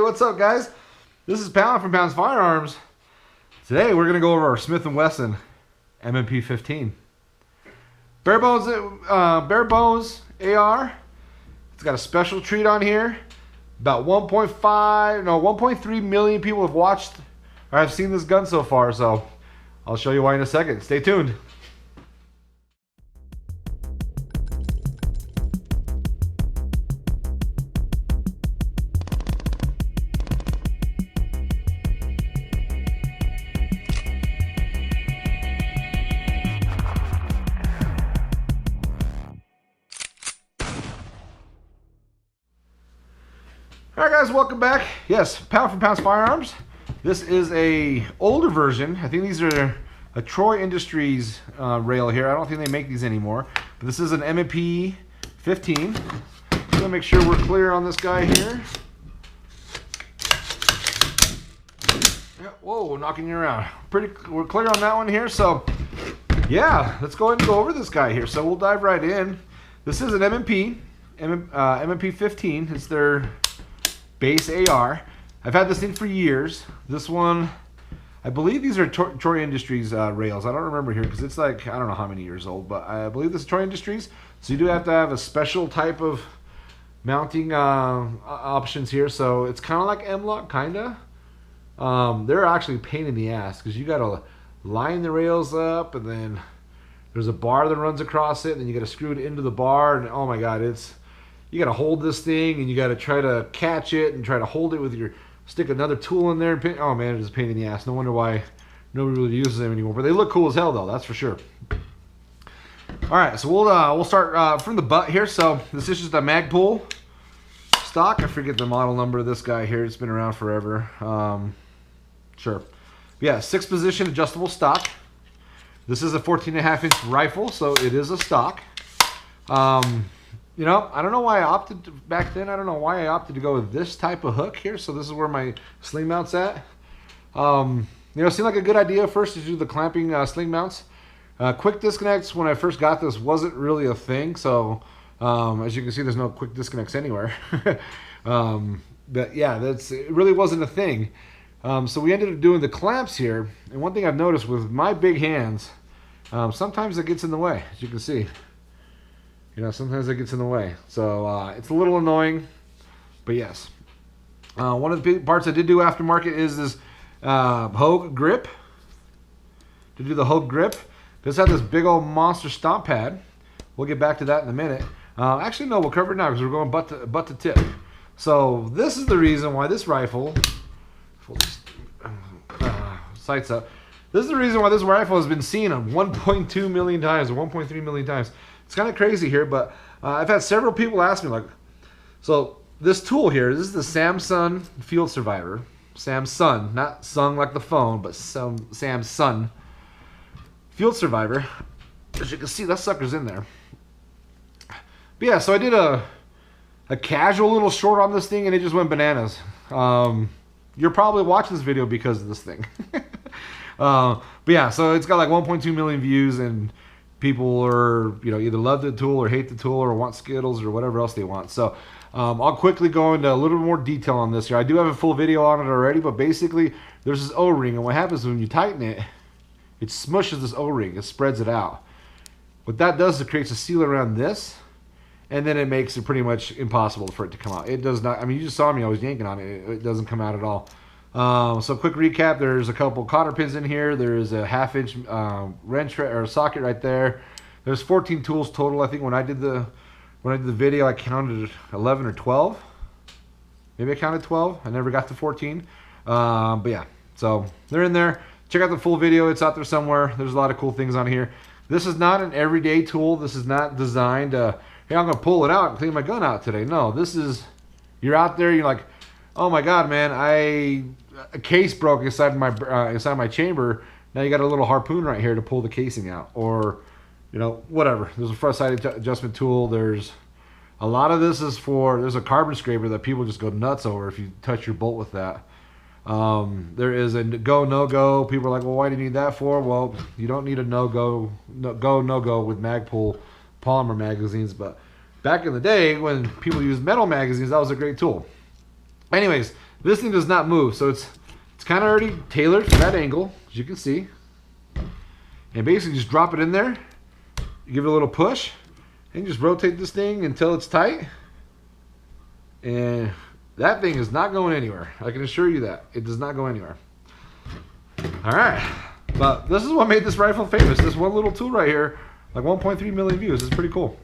what's up, guys? This is Pound from Pound's Firearms. Today we're gonna go over our Smith & Wesson M&P 15 bare bones AR. It's got a special treat on here. About 1.3 million people have watched or have seen this gun so far. So I'll show you why in a second. Stay tuned. Alright guys, welcome back. Yes, Pound from Pound's Firearms. This is a older version. I think these are a Troy Industries rail here. I don't think they make these anymore. But this is an M&P 15. Just gonna make sure we're clear on this guy here. Whoa, knocking you around. We're clear on that one here. So yeah, let's go ahead and go over this guy here. So we'll dive right in. This is an M&P 15. It's their base AR. I've had this thing for years. This one, I believe these are Troy Industries rails. I don't remember here because it's like, I don't know how many years old, but I believe this is Troy Industries. So you do have to have a special type of mounting options here. So it's kind of like M-LOK, kind of. They're actually a pain in the ass because you got to line the rails up, and then there's a bar that runs across it, and then you got to screw it into the bar, and oh my god, you got to hold this thing, and you got to try to catch it and try to hold it with your, stick another tool in there. And oh man, it's a pain in the ass. No wonder why nobody really uses them anymore. But they look cool as hell though, that's for sure. All right, so we'll start from the butt here. So this is just a Magpul stock. I forget the model number of this guy here. It's been around forever. Sure. Yeah, 6-position adjustable stock. This is a 14.5-inch rifle, so it is a stock. You know, I don't know why I opted back then. I don't know why I opted to go with this type of hook here. So this is where my sling mount's at. You know, it seemed like a good idea first to do the clamping sling mounts. Quick disconnects when I first got this wasn't really a thing. So as you can see, there's no quick disconnects anywhere. But yeah, it really wasn't a thing. So we ended up doing the clamps here. And one thing I've noticed with my big hands, sometimes it gets in the way, as you can see. You know, sometimes it gets in the way. So it's a little annoying, but yes. One of the big parts I did do aftermarket is this Hogue grip. To do the Hogue grip, this had this big old monster stomp pad. We'll get back to that in a minute. Actually, no, we'll cover it now because we're going butt to tip. So this is the reason why this rifle, sights up. This is the reason why this rifle has been seen 1.2 million times or 1.3 million times. It's kind of crazy here, but I've had several people ask me, like, so this tool here, this is the Samson Field Survivor. Samsung, not sung like the phone, but Samsung Field Survivor. As you can see, that sucker's in there. But yeah, so I did a casual little short on this thing, and it just went bananas. You're probably watching this video because of this thing. But yeah, so it's got like 1.2 million views, and people are, you know, either love the tool or hate the tool or want Skittles or whatever else they want. So I'll quickly go into a little bit more detail on this here. I do have a full video on it already, but basically there's this O-ring, and what happens when you tighten it, it smushes this O-ring, it spreads it out. What that does is it creates a seal around this, and then it makes it pretty much impossible for it to come out. It does not, I mean, you just saw me, I was yanking on it, it doesn't come out at all. So quick recap, there's a couple cotter pins in here, there's a 1/2-inch wrench or socket right there. There's 14 tools total. I think when I did the video I counted 11 or 12. Maybe I counted 12. I never got to 14. But yeah, so they're in there. Check out the full video, it's out there somewhere. There's a lot of cool things on here. This is not an everyday tool. This is not designed to, hey, I'm gonna pull it out and clean my gun out today. No, this is, you're out there, you're like, oh my god, man, a case broke inside my chamber. Now you got a little harpoon right here to pull the casing out, or you know, whatever. There's a front side adjustment tool. There's a lot of this is for, there's a carbon scraper that people just go nuts over if you touch your bolt with that. There is a go no go. People are like, well, why do you need that for? Well, you don't need a no go with Magpul polymer magazines, but back in the day when people used metal magazines, that was a great tool. Anyways, This thing does not move, so it's kind of already tailored for that angle, as you can see. And basically just drop it in there, you give it a little push, and just rotate this thing until it's tight. And that thing is not going anywhere. I can assure you that. It does not go anywhere. Alright, but this is what made this rifle famous. This one little tool right here, like 1.3 million views. It's pretty cool.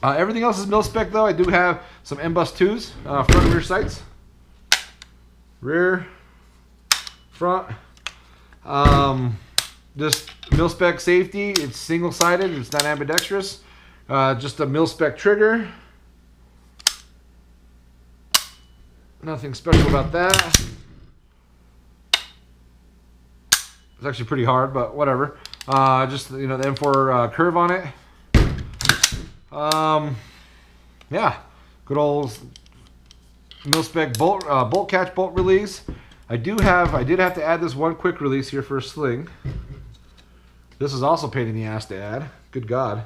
Everything else is mil-spec though. I do have some M-Bus 2s, front and rear sights. Rear, front. Just mil-spec safety. It's single-sided. It's not ambidextrous. Just a mil-spec trigger. Nothing special about that. It's actually pretty hard, but whatever. Just, you know, the M4 curve on it. Yeah, good old mil-spec bolt catch, bolt release. I did have to add this one quick release here for a sling. This is also a pain in the ass to add. Good God.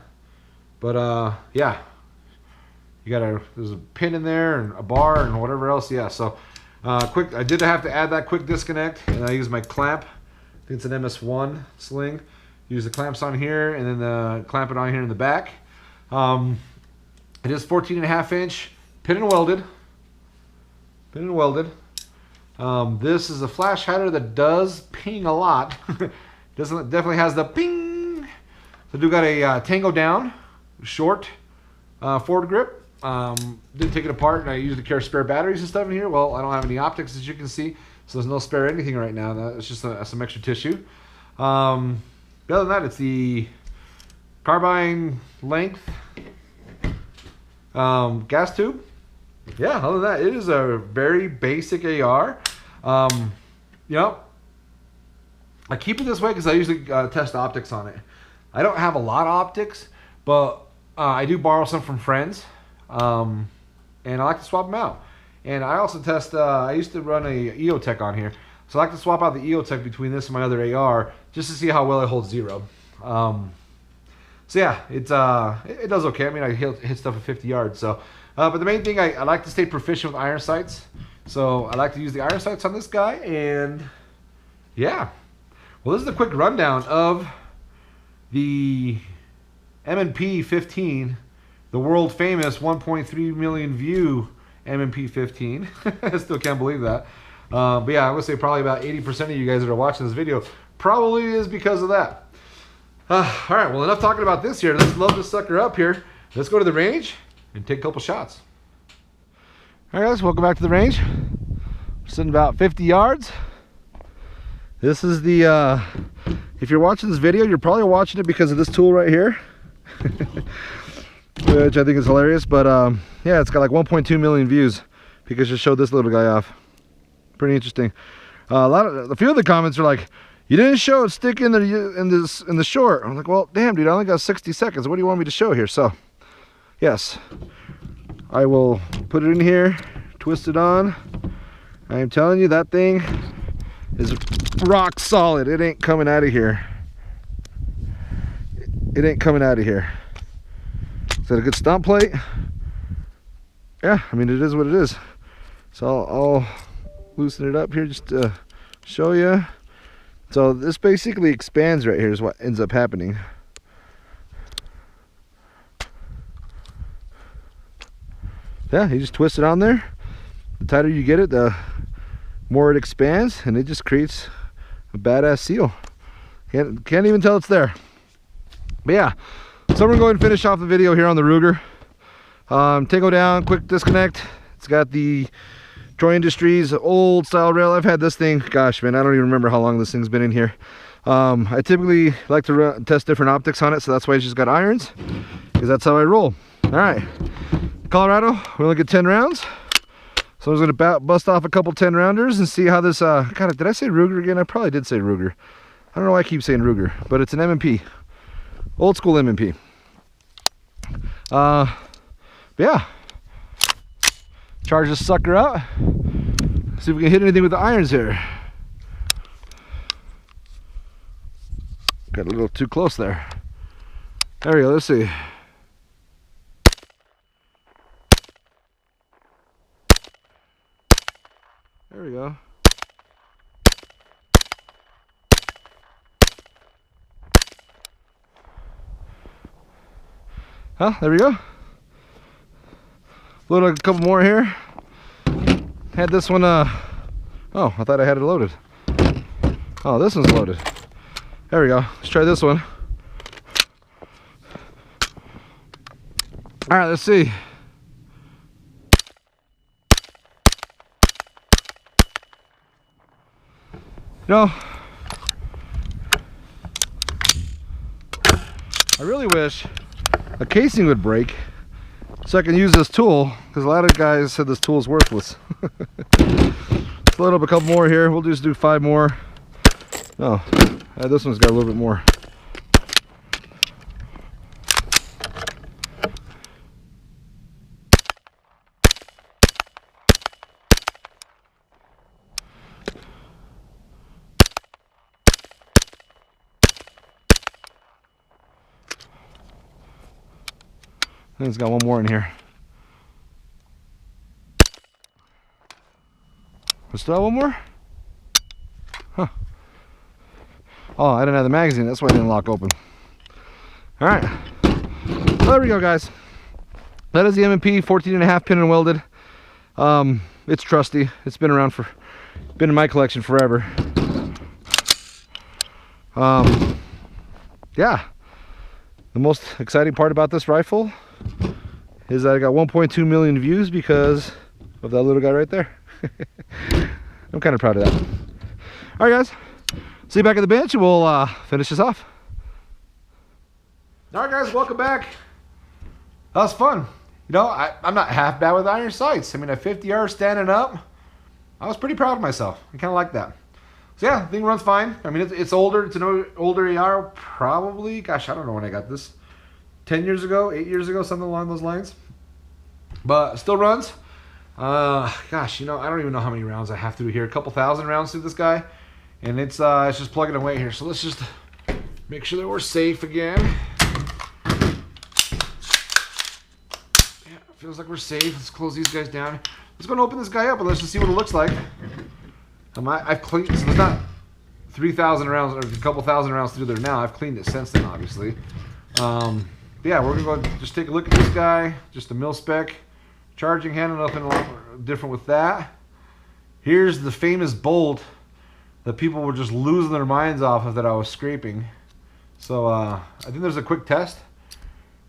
But yeah, there's a pin in there and a bar and whatever else. Yeah, so I did have to add that quick disconnect, and I use my clamp. I think it's an MS1 sling. Use the clamps on here and then clamp it on here in the back. It is 14.5 inch, pin and welded. Pin and welded. This is a flash hider that does ping a lot. Definitely has the ping. So I do got a Tango down, short forward grip. Did take it apart, and I usually carry spare batteries and stuff in here. Well, I don't have any optics, as you can see, so there's no spare anything right now. It's just some extra tissue. Other than that, it's the carbine length gas tube. Yeah, other than that, it is a very basic AR. You know, I keep it this way because I usually test optics on it. I don't have a lot of optics, but I do borrow some from friends, and I like to swap them out. And I also test, I used to run a EOTech on here, so I like to swap out the EOTech between this and my other AR just to see how well it holds zero. So yeah, it does okay. I mean, I hit stuff at 50 yards. So, but the main thing, I like to stay proficient with iron sights. So I like to use the iron sights on this guy, and yeah. Well, this is a quick rundown of the M&P 15, the world famous 1.3 million view M&P 15. I still can't believe that. But yeah, I would say probably about 80% of you guys that are watching this video probably is because of that. All right, well, enough talking about this here. Let's load this sucker up here. Let's go to the range and take a couple shots. All right, guys, welcome back to the range. We're sitting about 50 yards. This is the, if you're watching this video, you're probably watching it because of this tool right here, which I think is hilarious. But yeah, it's got like 1.2 million views because I just showed this little guy off. Pretty interesting. A few of the comments are like, "You didn't show it stick in the short." I'm like, well, damn, dude, I only got 60 seconds. What do you want me to show here? So, yes, I will put it in here, twist it on. I am telling you, that thing is rock solid. It ain't coming out of here. It ain't coming out of here. Is that a good stomp plate? Yeah, I mean, it is what it is. So I'll loosen it up here just to show you. So this basically expands right here is what ends up happening. Yeah, you just twist it on there. The tighter you get it, the more it expands, and it just creates a badass seal. Can't even tell it's there. But yeah, so we're going to finish off the video here on the Ruger. Tango down, quick disconnect. It's got the Troy Industries old style rail. I've had this thing, gosh man, I don't even remember how long this thing's been in here. I typically like to test different optics on it, so that's why it's just got irons, because that's how I roll. All right, Colorado, we only get 10 rounds. So I was gonna bust off a couple 10 rounders and see how this, God, did I say Ruger again? I probably did say Ruger. I don't know why I keep saying Ruger, but it's an M&P, old school M&P. But yeah, charge this sucker out. See if we can hit anything with the irons here. Got a little too close there. There we go, let's see. Huh? There we go. Load a couple more here. Had this one, oh, I thought I had it loaded. Oh, this one's loaded. There we go. Let's try this one. All right, let's see. You know, I really wish a casing would break so I can use this tool, because a lot of guys said this tool is worthless. Let's load up a couple more here. We'll just do 5 more. Oh, this one's got a little bit more. I think it's got one more in here. We still have one more? Huh. Oh, I didn't have the magazine. That's why I didn't lock open. All right. So there we go, guys. That is the M&P 14.5 pin and welded. It's trusty. It's been around for, been in my collection forever. Yeah. The most exciting part about this rifle is that I got 1.2 million views because of that little guy right there. I'm kind of proud of that. All right, guys. See you back at the bench and we'll finish this off. All right, guys, welcome back. That was fun. You know, I'm not half bad with iron sights. I mean, at 50 yards standing up, I was pretty proud of myself. I kind of like that. So yeah, the thing runs fine. I mean, it's older. It's an older AR, probably. Gosh, I don't know when I got this. 10 years ago, 8 years ago, something along those lines. But still runs. Gosh, you know, I don't even know how many rounds I have to do here. A couple thousand rounds through this guy. And it's just plugging away here. So let's just make sure that we're safe again. Yeah, feels like we're safe. Let's close these guys down. Let's go and open this guy up and let's just see what it looks like. I've cleaned, so there's not 3,000 rounds or a couple thousand rounds through there now. I've cleaned it since then, obviously. Yeah, we're gonna go just take a look at this guy. Just a mil spec charging handle, nothing a lot different with that. Here's the famous bolt that people were just losing their minds off of that I was scraping. So I think there's a quick test.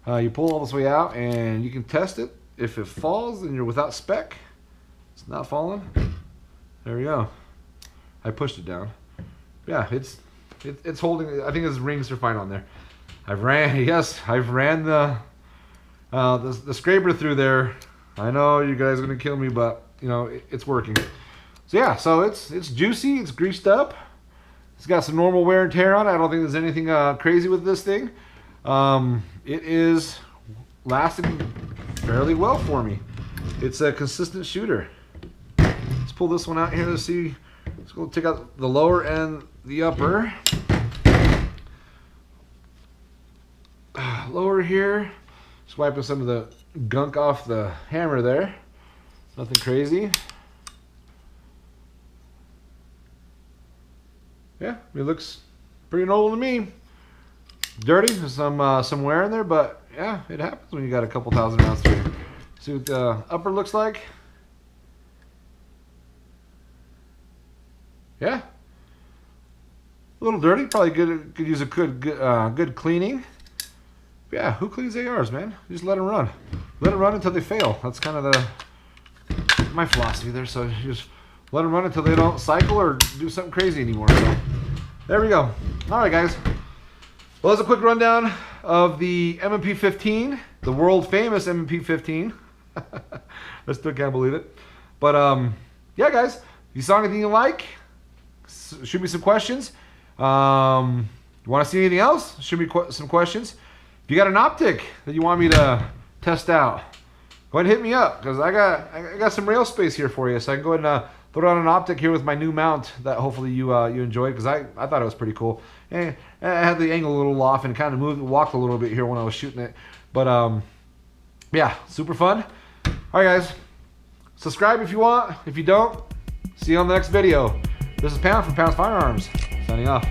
You pull all this way out and you can test it. If it falls, then you're without spec. It's not falling. There we go. I pushed it down. Yeah, it's holding. I think his rings are fine on there. I've ran the scraper through there. I know you guys are gonna kill me, but you know it's working. So yeah, so it's juicy. It's greased up. It's got some normal wear and tear on it. I don't think there's anything crazy with this thing. It is lasting fairly well for me. It's a consistent shooter. Let's pull this one out here to see. Let's go take out the lower and the upper. Lower here, just wiping some of the gunk off the hammer there. Nothing crazy. Yeah, it looks pretty normal to me. Dirty, there's some wear in there, but yeah, it happens when you got a couple thousand rounds through here. See what the upper looks like. Yeah, a little dirty. Probably could use a good cleaning. Yeah, who cleans ARs, man? Just let them run. Let them run until they fail. That's kind of my philosophy there. So you just let them run until they don't cycle or do something crazy anymore. So there we go. All right, guys. Well, that's a quick rundown of the M&P 15, the world famous M&P 15. I still can't believe it. But yeah, guys, if you saw anything you like, shoot me some questions. You want to see anything else? Shoot me some questions. If you got an optic that you want me to test out, go ahead and hit me up, because I got some rail space here for you, so I can go ahead and throw down an optic here with my new mount that hopefully you enjoyed, because I thought it was pretty cool. And I had the angle a little off and kind of walked a little bit here when I was shooting it, but yeah, super fun. All right, guys, subscribe if you want. If you don't, see you on the next video. This is Pound from Pound's Firearms, signing off.